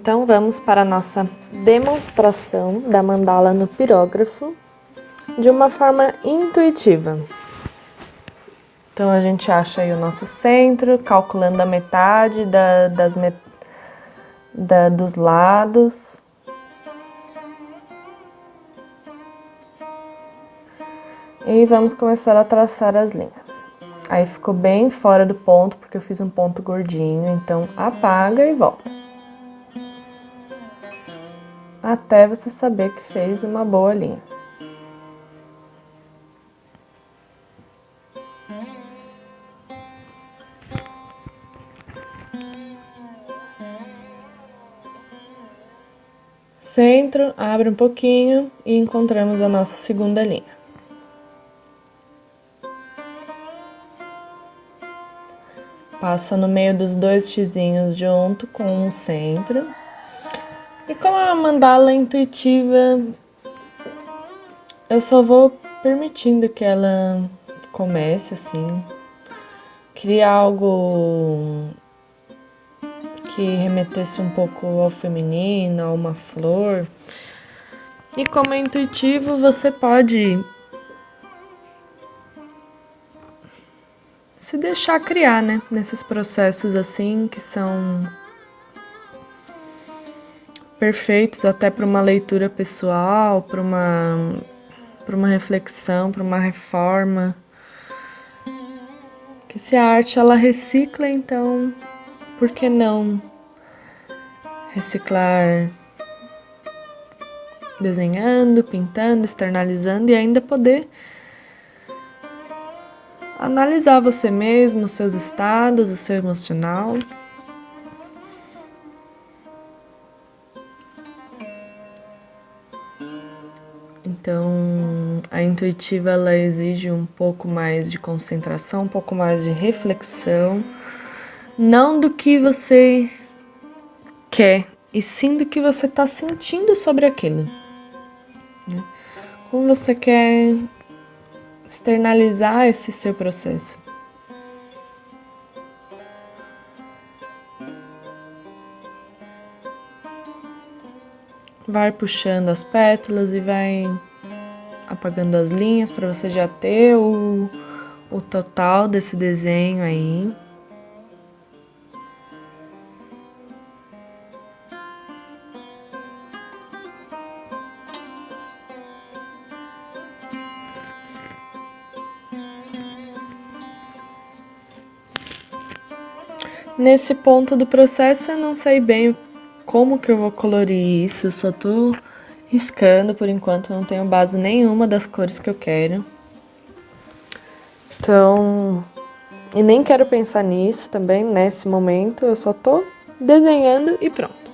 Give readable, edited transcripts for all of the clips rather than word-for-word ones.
Então vamos para a nossa demonstração da mandala no pirógrafo de uma forma intuitiva. Então a gente acha aí o nosso centro, calculando a metade dos lados. E vamos começar a traçar as linhas. Aí ficou bem fora do ponto, porque eu fiz um ponto gordinho, então apaga e volta. Até você saber que fez uma boa linha. Centro, abre um pouquinho e encontramos a nossa segunda linha. Passa no meio dos dois xizinhos junto com o centro. E como a mandala é intuitiva, eu só vou permitindo que ela comece assim. Criar algo que remetesse um pouco ao feminino, a uma flor. E como é intuitivo, você pode se deixar criar, né? Nesses processos assim que são perfeitos até para uma leitura pessoal, para uma reflexão, para uma reforma. Que se a arte ela recicla, então por que não reciclar desenhando, pintando, externalizando e ainda poder analisar você mesmo, os seus estados, o seu emocional. Então, a intuitiva ela exige um pouco mais de concentração, um pouco mais de reflexão, não do que você quer, e sim do que você está sentindo sobre aquilo. Né? Como você quer externalizar esse seu processo. Vai puxando as pétalas e vai apagando as linhas para você já ter o total desse desenho aí. Nesse ponto do processo eu não sei bem como que eu vou colorir isso, eu só tô riscando por enquanto, não tenho base nenhuma das cores que eu quero. Então, e nem quero pensar nisso também nesse momento, eu só tô desenhando e pronto.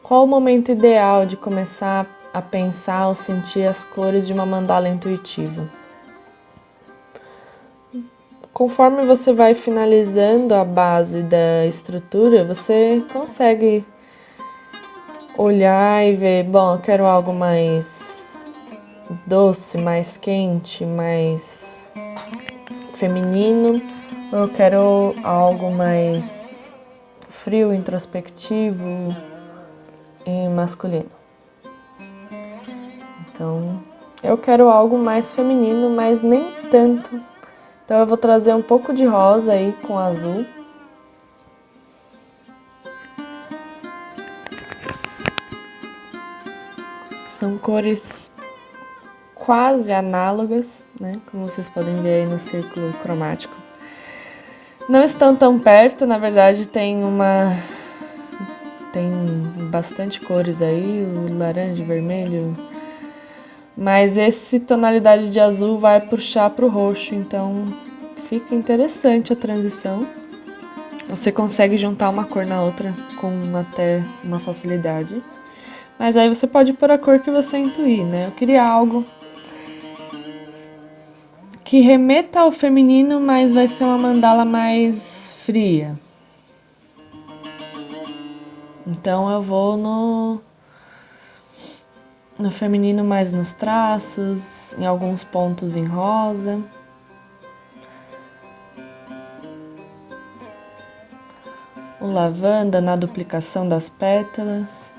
Qual o momento ideal de começar a pensar ou sentir as cores de uma mandala intuitiva? Conforme você vai finalizando a base da estrutura, você consegue olhar e ver, bom, eu quero algo mais doce, mais quente, mais feminino, ou eu quero algo mais frio, introspectivo e masculino. Então, eu quero algo mais feminino, mas nem tanto. Então eu vou trazer um pouco de rosa aí com azul. São cores quase análogas, né? Como vocês podem ver aí no círculo cromático. Não estão tão perto, na verdade tem bastante cores aí, o laranja, vermelho. Mas esse tonalidade de azul vai puxar para o roxo, então fica interessante a transição. Você consegue juntar uma cor na outra com até uma facilidade. Mas aí você pode pôr a cor que você intuir, né? Eu queria algo que remeta ao feminino, mas vai ser uma mandala mais fria. Então eu vou no feminino mais nos traços, em alguns pontos em rosa. o lavanda na duplicação das pétalas.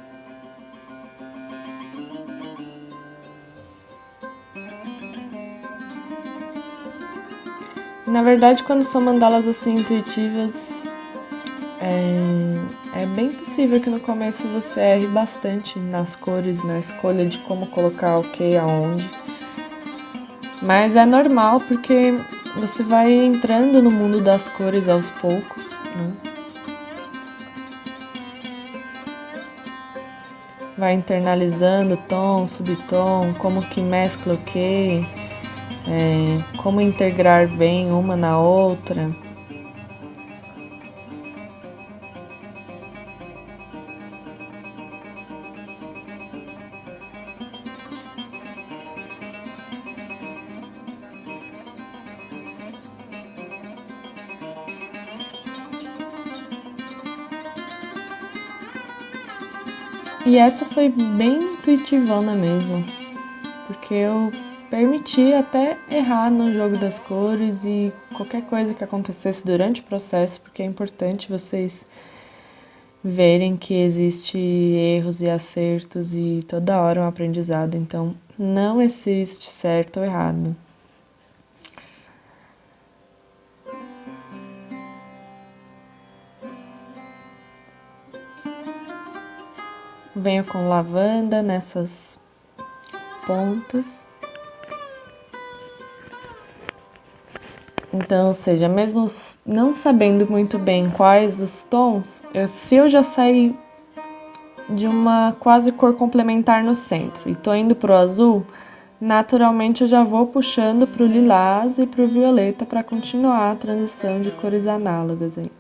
Na verdade, quando são mandalas assim intuitivas, é bem possível que no começo você erre bastante nas cores, na escolha de como colocar o que aonde. Mas é normal porque você vai entrando no mundo das cores aos poucos, né? Vai internalizando tom, subtom, como que mescla o que, como integrar bem uma na outra. E essa foi bem intuitivona mesmo, porque eu permiti até errar no jogo das cores e qualquer coisa que acontecesse durante o processo, porque é importante vocês verem que existe erros e acertos e toda hora um aprendizado, então não existe certo ou errado. Venho com lavanda nessas pontas. Então, ou seja, mesmo não sabendo muito bem quais os tons, se eu já saí de uma quase cor complementar no centro e tô indo pro azul, naturalmente eu já vou puxando pro lilás e pro violeta para continuar a transição de cores análogas aí.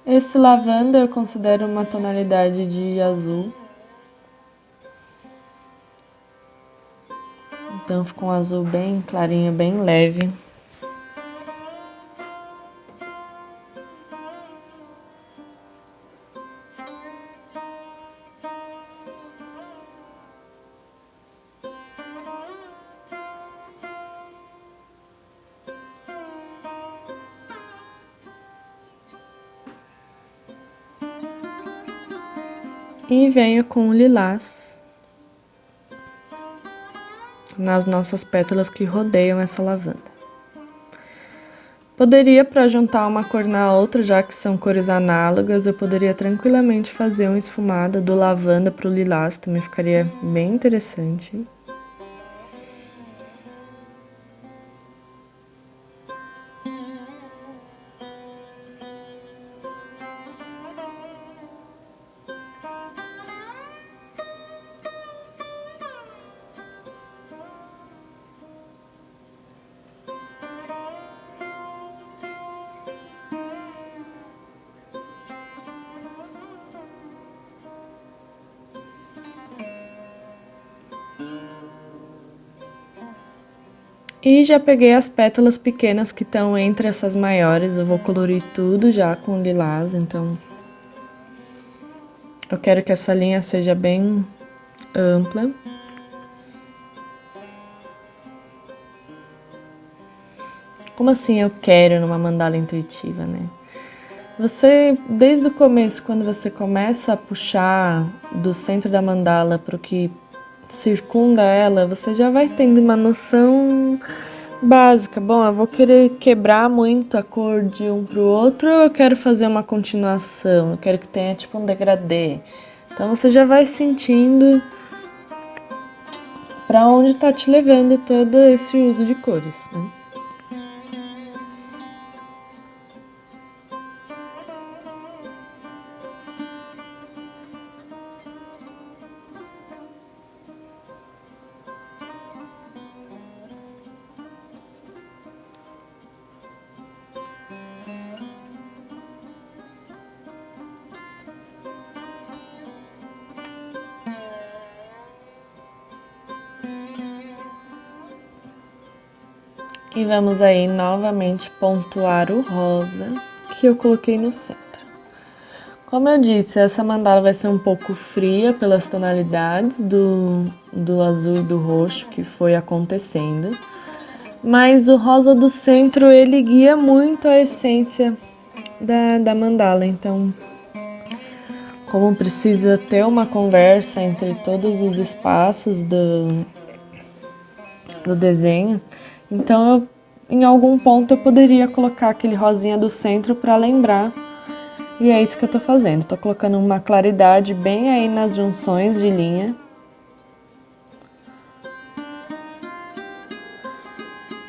Esse lavanda eu considero uma tonalidade de azul. Então fica um azul bem clarinho, bem leve. E venho com o lilás nas nossas pétalas que rodeiam essa lavanda. Poderia, para juntar uma cor na outra, já que são cores análogas, eu poderia tranquilamente fazer uma esfumada do lavanda para o lilás, também ficaria bem interessante. E já peguei as pétalas pequenas que estão entre essas maiores, eu vou colorir tudo já com lilás, então eu quero que essa linha seja bem ampla. Como assim eu quero numa mandala intuitiva, né? Você, desde o começo, quando você começa a puxar do centro da mandala para o que circunda ela, você já vai tendo uma noção básica. Bom, eu vou querer quebrar muito a cor de um pro outro ou eu quero fazer uma continuação? Eu quero que tenha tipo um degradê. Então você já vai sentindo para onde tá te levando todo esse uso de cores, né? E vamos aí novamente pontuar o rosa que eu coloquei no centro. Como eu disse, essa mandala vai ser um pouco fria pelas tonalidades do azul e do roxo que foi acontecendo. Mas o rosa do centro, ele guia muito a essência da mandala. Então, como precisa ter uma conversa entre todos os espaços do desenho, então em algum ponto eu poderia colocar aquele rosinha do centro para lembrar. E é isso que eu tô fazendo. Tô colocando uma claridade bem aí nas junções de linha.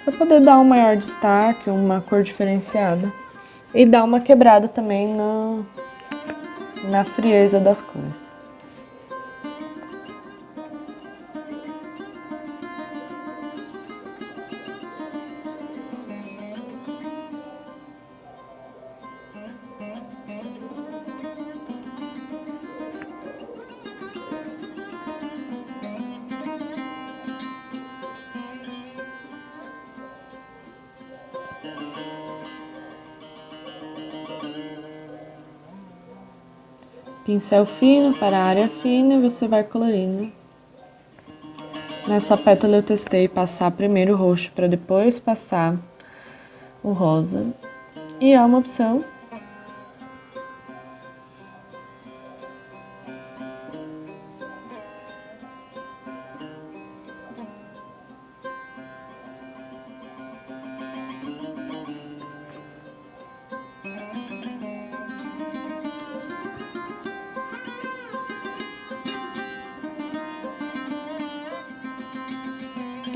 Para poder dar um maior destaque, uma cor diferenciada. E dar uma quebrada também na frieza das cores. Pincel fino para a área fina e você vai colorindo. Nessa pétala eu testei passar primeiro o roxo para depois passar o rosa. E é uma opção.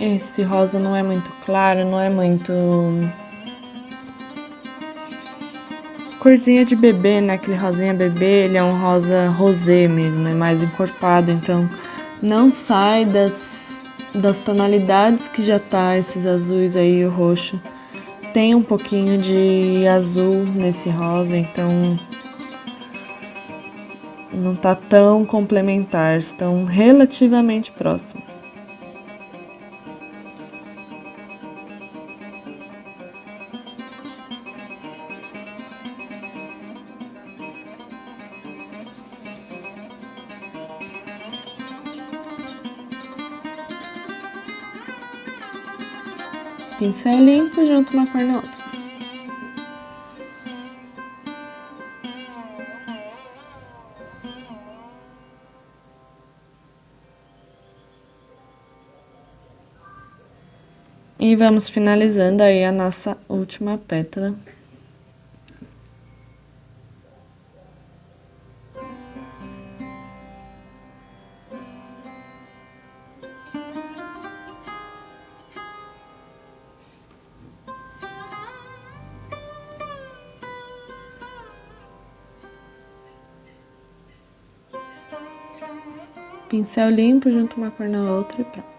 Esse rosa não é muito claro, não é muito corzinha de bebê, né? Aquele rosinha bebê, ele é um rosa rosé mesmo, é mais encorpado, então não sai das tonalidades que já tá esses azuis aí, o roxo. Tem um pouquinho de azul nesse rosa, então não tá tão complementar, estão relativamente próximos. Pincel limpo, junto uma cor na outra. E vamos finalizando aí a nossa última pétala. Pincel limpo, junto uma cor na outra e pronto.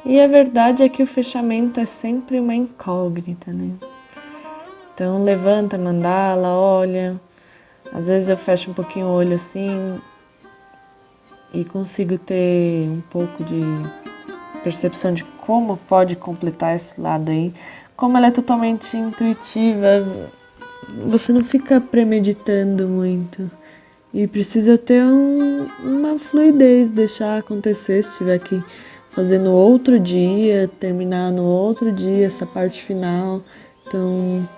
E a verdade é que o fechamento é sempre uma incógnita, né? Então levanta a mandala, olha. Às vezes eu fecho um pouquinho o olho assim e consigo ter um pouco de percepção de como pode completar esse lado aí. Como ela é totalmente intuitiva, você não fica premeditando muito. E precisa ter uma fluidez, deixar acontecer se tiver que fazer no outro dia, terminar no outro dia essa parte final. Então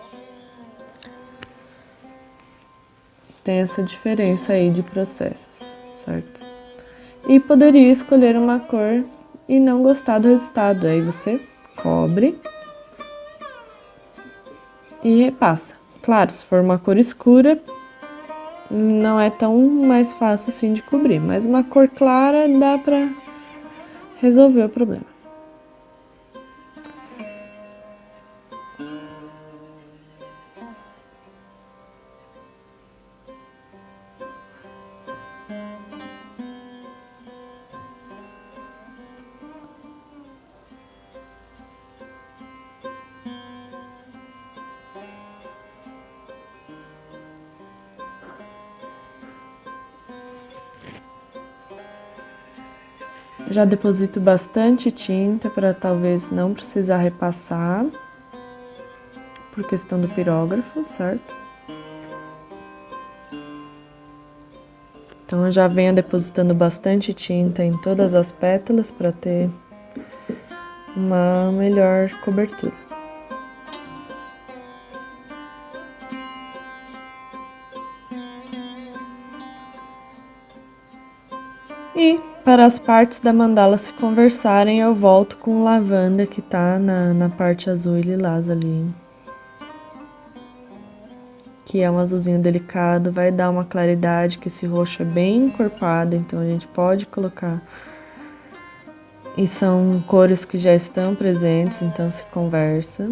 tem essa diferença aí de processos, certo? E poderia escolher uma cor e não gostar do resultado. Aí você cobre e repassa. Claro, se for uma cor escura, não é tão mais fácil assim de cobrir, mas uma cor clara dá pra resolver o problema. Já deposito bastante tinta para talvez não precisar repassar, por questão do pirógrafo, certo? Então eu já venho depositando bastante tinta em todas as pétalas para ter uma melhor cobertura. E para as partes da mandala se conversarem, eu volto com o lavanda que tá na parte azul e lilás ali. Que é um azulzinho delicado, vai dar uma claridade, que esse roxo é bem encorpado, então a gente pode colocar. E são cores que já estão presentes, então se conversa.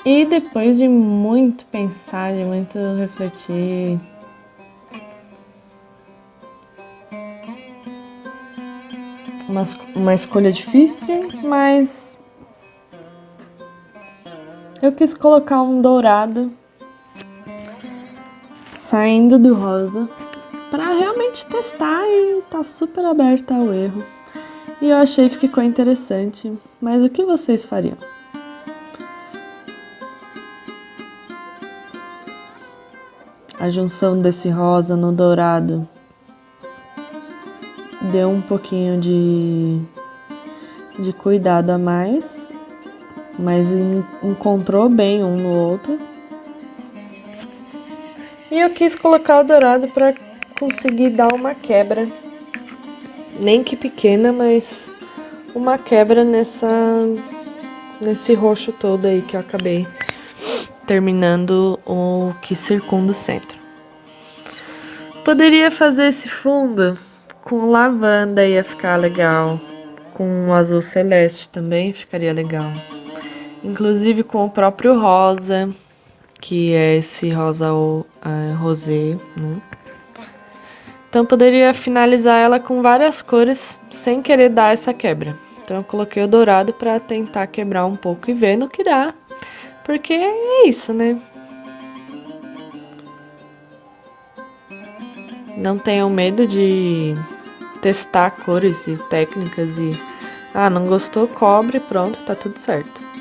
E depois de muito pensar, de muito refletir, uma escolha difícil, mas eu quis colocar um dourado saindo do rosa para realmente testar e tá super aberta ao erro. E eu achei que ficou interessante, mas o que vocês fariam? A junção desse rosa no dourado deu um pouquinho de cuidado a mais, mas encontrou bem um no outro. E eu quis colocar o dourado para conseguir dar uma quebra, nem que pequena, mas uma quebra nesse roxo todo aí que eu acabei terminando o que circunda o centro. Poderia fazer esse fundo com lavanda, ia ficar legal. Com um azul celeste também ficaria legal. Inclusive com o próprio rosa, que é esse rosa rosé, né? Então poderia finalizar ela com várias cores sem querer dar essa quebra. Então eu coloquei o dourado para tentar quebrar um pouco e ver no que dá. Porque é isso, né? Não tenham medo de testar cores e técnicas e não gostou, cobre, pronto, tá tudo certo.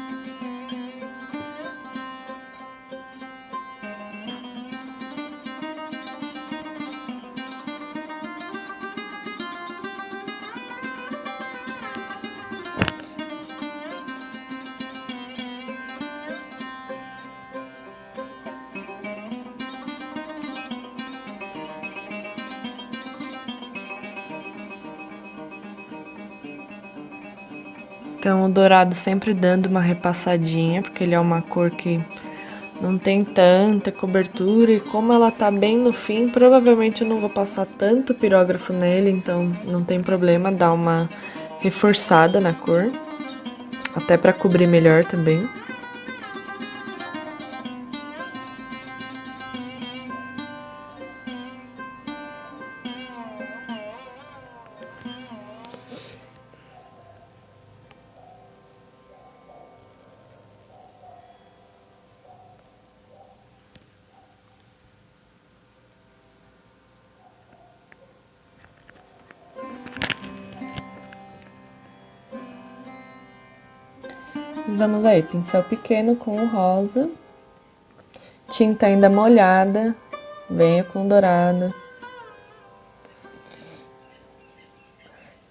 Então o dourado sempre dando uma repassadinha, porque ele é uma cor que não tem tanta cobertura e como ela tá bem no fim, provavelmente eu não vou passar tanto pirógrafo nele, então não tem problema dar uma reforçada na cor, até para cobrir melhor também. Vamos aí, pincel pequeno com o rosa, tinta ainda molhada, venha com o dourado.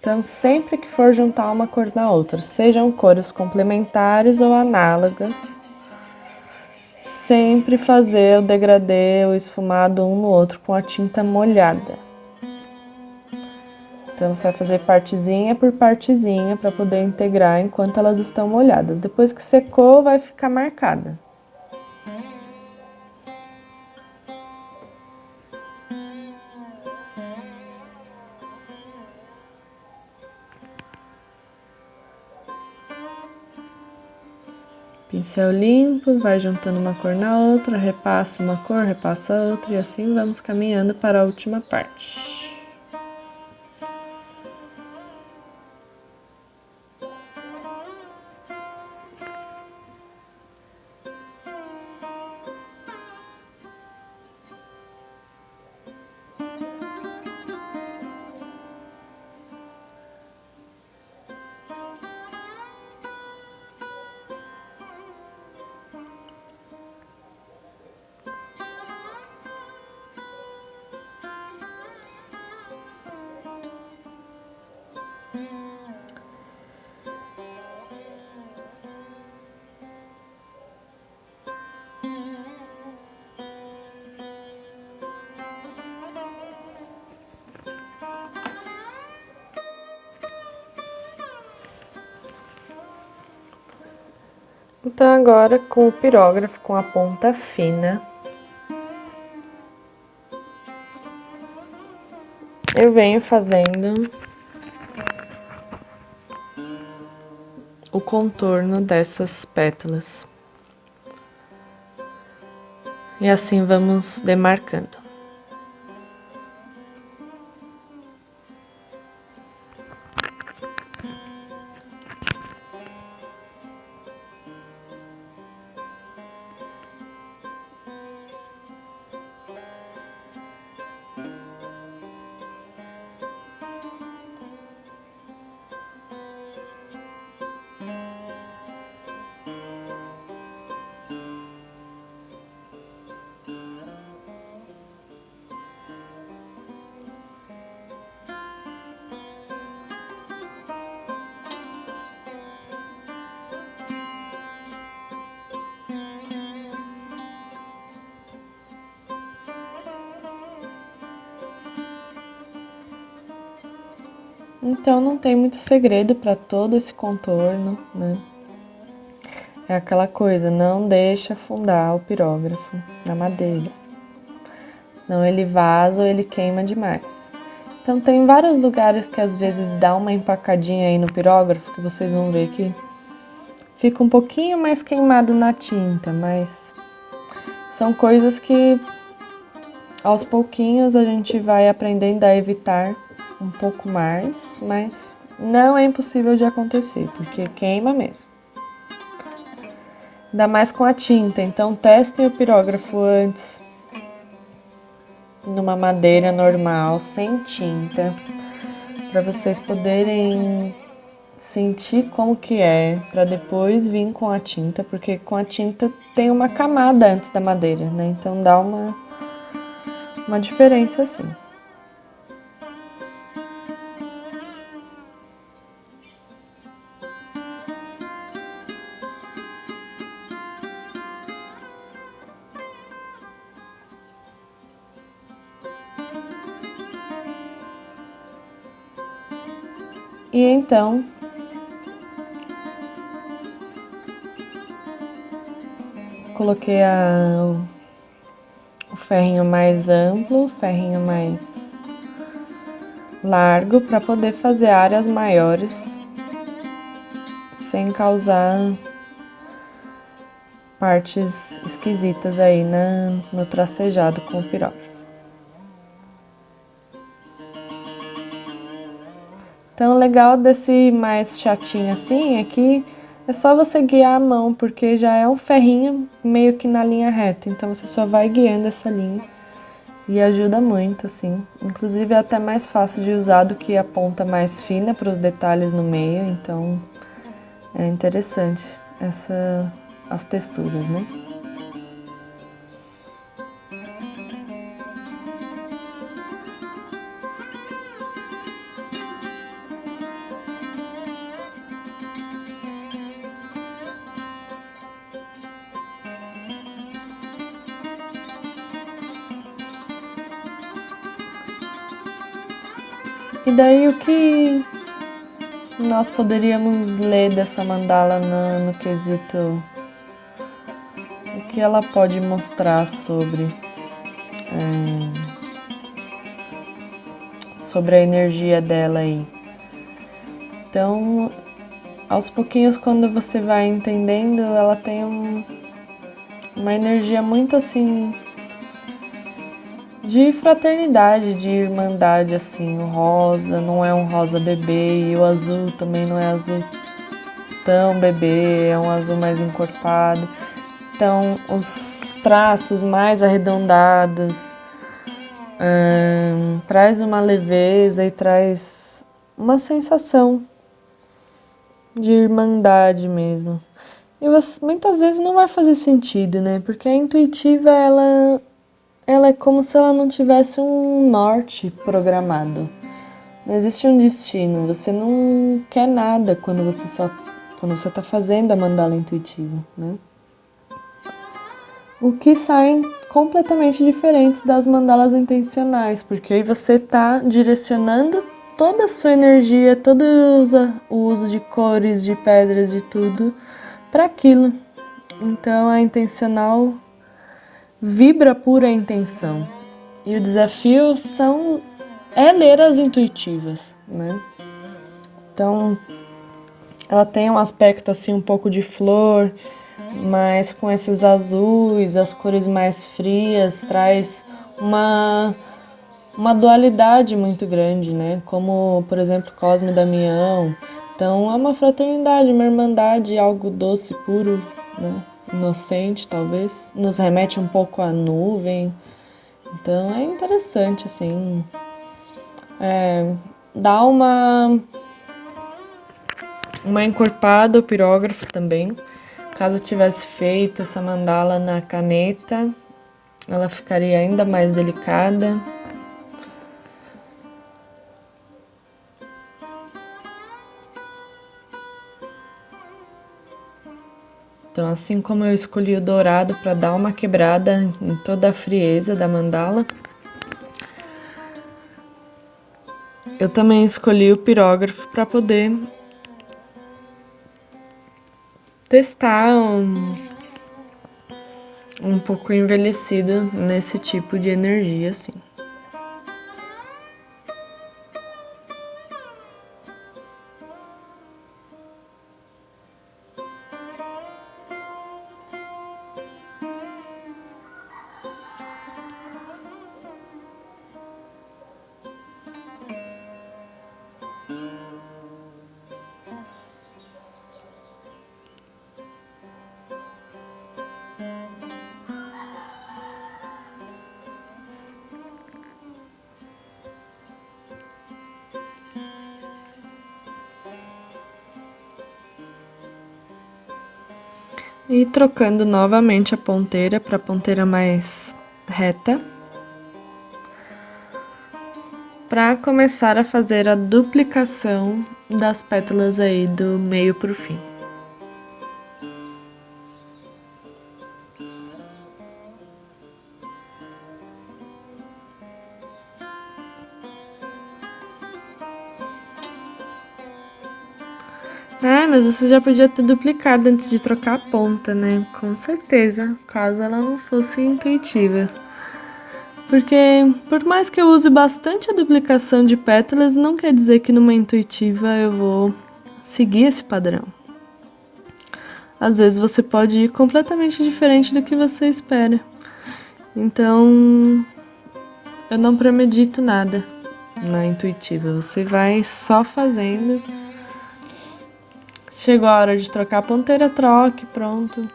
Então, sempre que for juntar uma cor na outra, sejam cores complementares ou análogas, sempre fazer o degradê, o esfumado um no outro com a tinta molhada. Então, você vai fazer partezinha por partezinha para poder integrar enquanto elas estão molhadas. Depois que secou, vai ficar marcada. Pincel limpo, vai juntando uma cor na outra, repassa uma cor, repassa outra e assim vamos caminhando para a última parte. Então agora com o pirógrafo com a ponta fina, eu venho fazendo o contorno dessas pétalas. E assim vamos demarcando. Então não tem muito segredo para todo esse contorno, né? É aquela coisa, não deixa afundar o pirógrafo na madeira, senão ele vaza ou ele queima demais. Então tem vários lugares que às vezes dá uma empacadinha aí no pirógrafo, que vocês vão ver que fica um pouquinho mais queimado na tinta, mas são coisas que aos pouquinhos a gente vai aprendendo a evitar um pouco mais, mas não é impossível de acontecer, porque queima mesmo. Ainda mais com a tinta, então testem o pirógrafo antes, numa madeira normal, sem tinta, para vocês poderem sentir como que é, para depois vir com a tinta, porque com a tinta tem uma camada antes da madeira, né? Então dá uma diferença assim. E então, coloquei o ferrinho mais amplo, o ferrinho mais largo, para poder fazer áreas maiores, sem causar partes esquisitas aí no tracejado com o pirógrafo. Então, o legal desse mais chatinho assim é que é só você guiar a mão, porque já é um ferrinho meio que na linha reta, então você só vai guiando essa linha e ajuda muito, assim. Inclusive é até mais fácil de usar do que a ponta mais fina para os detalhes no meio, então é interessante as texturas, né? E daí o que nós poderíamos ler dessa mandala no quesito, o que ela pode mostrar sobre a energia dela aí. Então, aos pouquinhos, quando você vai entendendo, ela tem uma energia muito assim de fraternidade, de irmandade, assim. O rosa não é um rosa bebê e o azul também não é azul tão bebê, é um azul mais encorpado. Então, os traços mais arredondados traz uma leveza e traz uma sensação de irmandade mesmo. E você, muitas vezes não vai fazer sentido, né? Porque a intuitiva, ela é como se ela não tivesse um norte programado. Não existe um destino. Você não quer nada quando você está fazendo a mandala intuitiva, né? O que saem completamente diferentes das mandalas intencionais, porque aí você está direcionando toda a sua energia, todo o uso de cores, de pedras, de tudo, para aquilo. Então a intencional vibra pura intenção. E o desafio é ler as intuitivas, né? Então ela tem um aspecto assim um pouco de flor, mas com esses azuis, as cores mais frias, traz uma dualidade muito grande, né? Como, por exemplo, Cosme e Damião. Então, é uma fraternidade, uma irmandade, algo doce, puro, né? Inocente, talvez. Nos remete um pouco à nuvem. Então, é interessante, assim. Dá uma encorpada ao pirógrafo também. Caso eu tivesse feito essa mandala na caneta, ela ficaria ainda mais delicada. Então, assim como eu escolhi o dourado para dar uma quebrada em toda a frieza da mandala, eu também escolhi o pirógrafo para poder testar um pouco envelhecido nesse tipo de energia, assim. E trocando novamente a ponteira para a ponteira mais reta, para começar a fazer a duplicação das pétalas aí do meio para o fim. Ah, mas você já podia ter duplicado antes de trocar a ponta, né? Com certeza, caso ela não fosse intuitiva. Porque, por mais que eu use bastante a duplicação de pétalas, não quer dizer que numa intuitiva eu vou seguir esse padrão. Às vezes você pode ir completamente diferente do que você espera. Então, eu não premedito nada na intuitiva. Você vai só fazendo. Chegou a hora de trocar a ponteira, troque, pronto.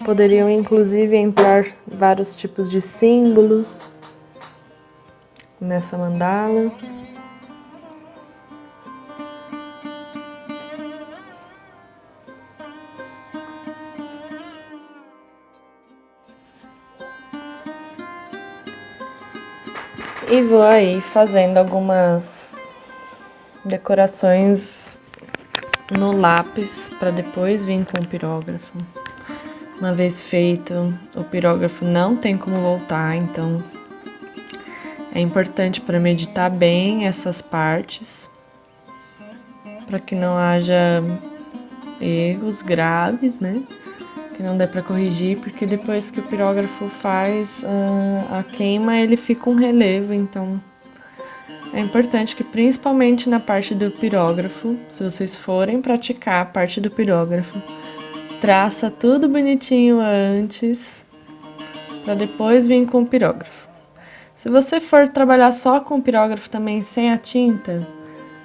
Poderiam inclusive entrar vários tipos de símbolos nessa mandala. E vou aí fazendo algumas decorações no lápis para depois vir com o pirógrafo. Uma vez feito, o pirógrafo não tem como voltar, então é importante para meditar bem essas partes, para que não haja erros graves, né? Que não dê para corrigir, porque depois que o pirógrafo faz a queima, ele fica um relevo, então é importante que principalmente na parte do pirógrafo, se vocês forem praticar a parte do pirógrafo, traça tudo bonitinho antes, para depois vir com o pirógrafo. Se você for trabalhar só com o pirógrafo também sem a tinta,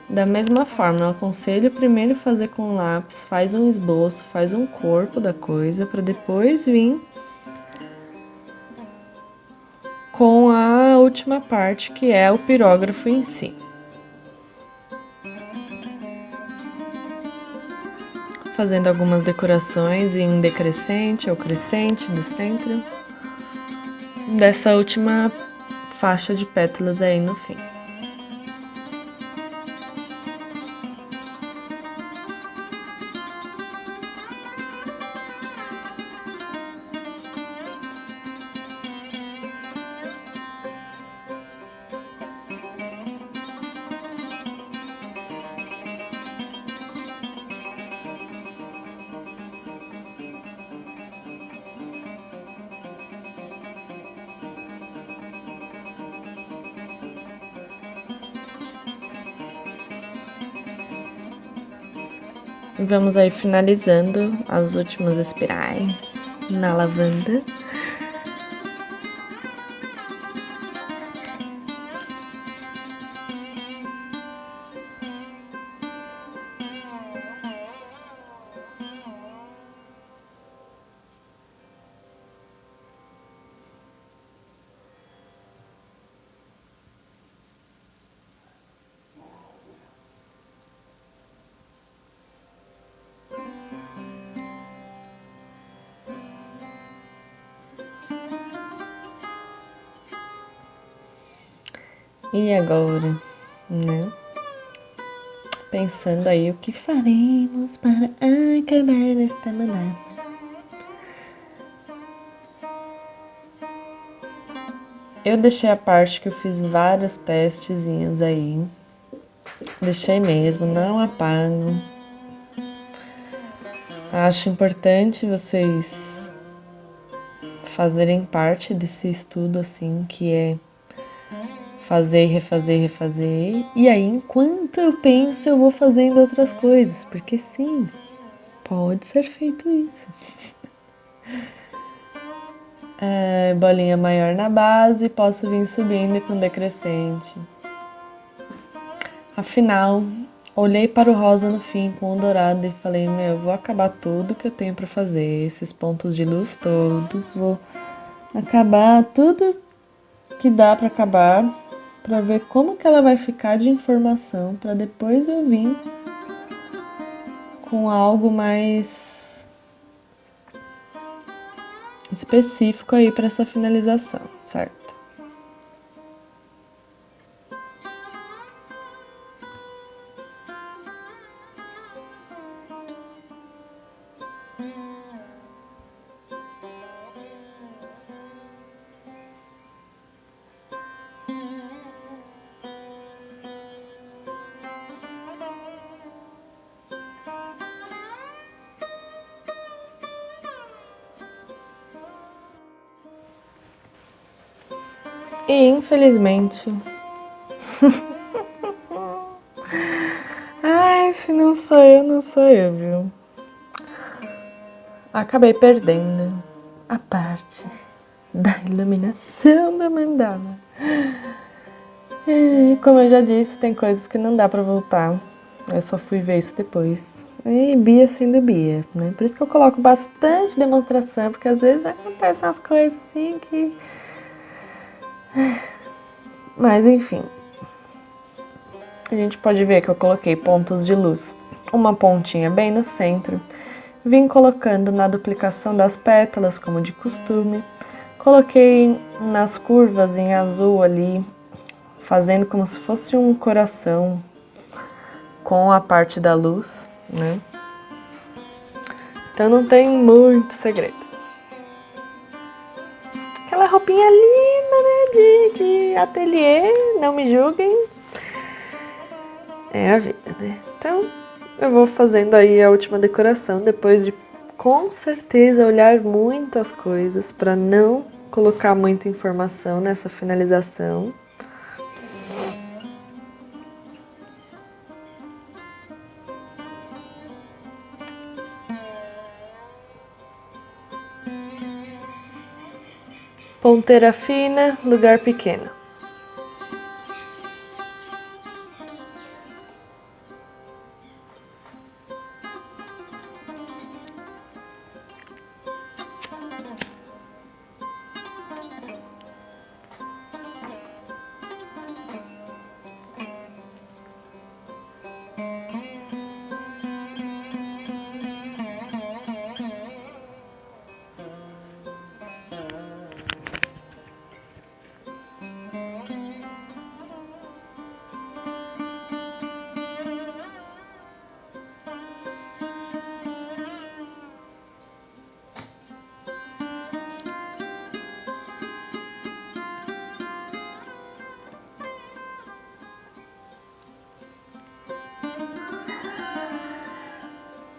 da mesma forma, eu aconselho primeiro fazer com lápis, faz um esboço, faz um corpo da coisa, para depois vir com a última parte, que é o pirógrafo em si. Fazendo algumas decorações em decrescente ou crescente do centro dessa última faixa de pétalas aí no fim. E vamos aí finalizando as últimas espirais na lavanda. E agora, né? Pensando aí o que faremos para acabar esta mandala. Eu deixei a parte que eu fiz vários testezinhos aí. Deixei mesmo, não apago. Acho importante vocês fazerem parte desse estudo assim, que é fazer, refazer, refazer. E aí, enquanto eu penso, eu vou fazendo outras coisas. Porque sim, pode ser feito isso. Bolinha maior na base, posso vir subindo com decrescente. Afinal, olhei para o rosa no fim com o dourado e falei, meu, vou acabar tudo que eu tenho para fazer, esses pontos de luz todos, vou acabar tudo que dá para acabar, para ver como que ela vai ficar de informação, para depois eu vir com algo mais específico aí para essa finalização, certo? E infelizmente, ai, se não sou eu, não sou eu, viu? Acabei perdendo a parte da iluminação da mandala. E, como eu já disse, tem coisas que não dá pra voltar. Eu só fui ver isso depois. E Bia sendo Bia, né? Por isso que eu coloco bastante demonstração, porque às vezes acontecem as coisas assim que... Mas enfim. A gente pode ver que eu coloquei pontos de luz. Uma pontinha bem no centro. Vim colocando na duplicação das pétalas, como de costume. Coloquei nas curvas em azul ali, fazendo como se fosse um coração com a parte da luz, né? Então não tem muito segredo. Aquela roupinha linda, né, de ateliê, não me julguem. É a vida, né? Então eu vou fazendo aí a última decoração, depois de com certeza olhar muitas coisas para não colocar muita informação nessa finalização. Ponteira fina, lugar pequeno.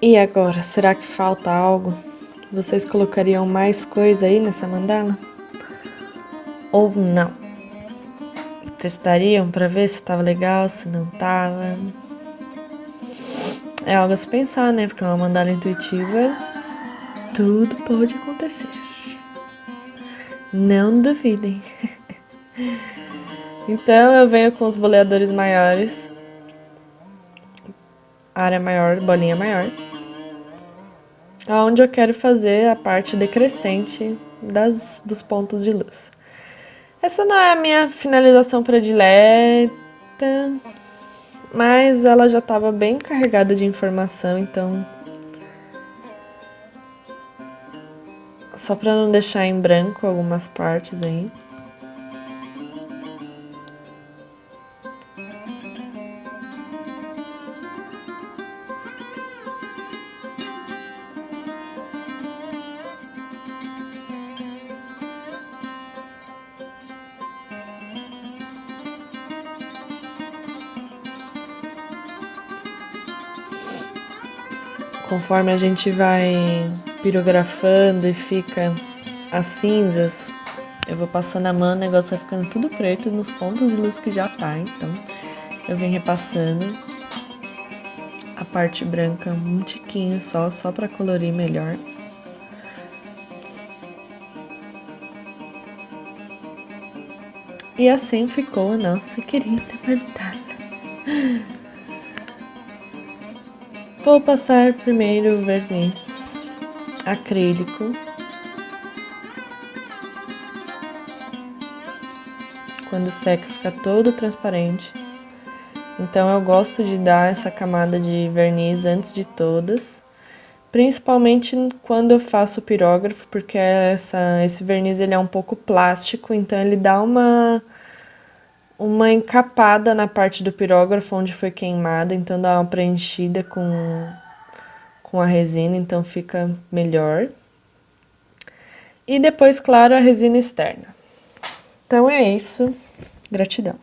E agora, será que falta algo? Vocês colocariam mais coisa aí nessa mandala? Ou não? Testariam para ver se estava legal, se não estava? É algo a se pensar, né? Porque uma mandala intuitiva, tudo pode acontecer. Não duvidem. Então eu venho com os boleadores maiores, área maior, bolinha maior, aonde eu quero fazer a parte decrescente dos pontos de luz. Essa não é a minha finalização predileta, mas ela já estava bem carregada de informação, então só para não deixar em branco algumas partes aí. Conforme a gente vai pirografando e fica as cinzas, eu vou passando a mão, o negócio vai ficando tudo preto nos pontos de luz que já tá. Então eu venho repassando a parte branca um tiquinho só para colorir melhor. E assim ficou a nossa querida mandala. Vou passar primeiro o verniz acrílico. Quando seca fica todo transparente. Então eu gosto de dar essa camada de verniz antes de todas, principalmente quando eu faço o pirógrafo, porque esse verniz ele é um pouco plástico, então ele dá uma encapada na parte do pirógrafo onde foi queimado, então dá uma preenchida com a resina, então fica melhor. E depois, claro, a resina externa. Então é isso. Gratidão.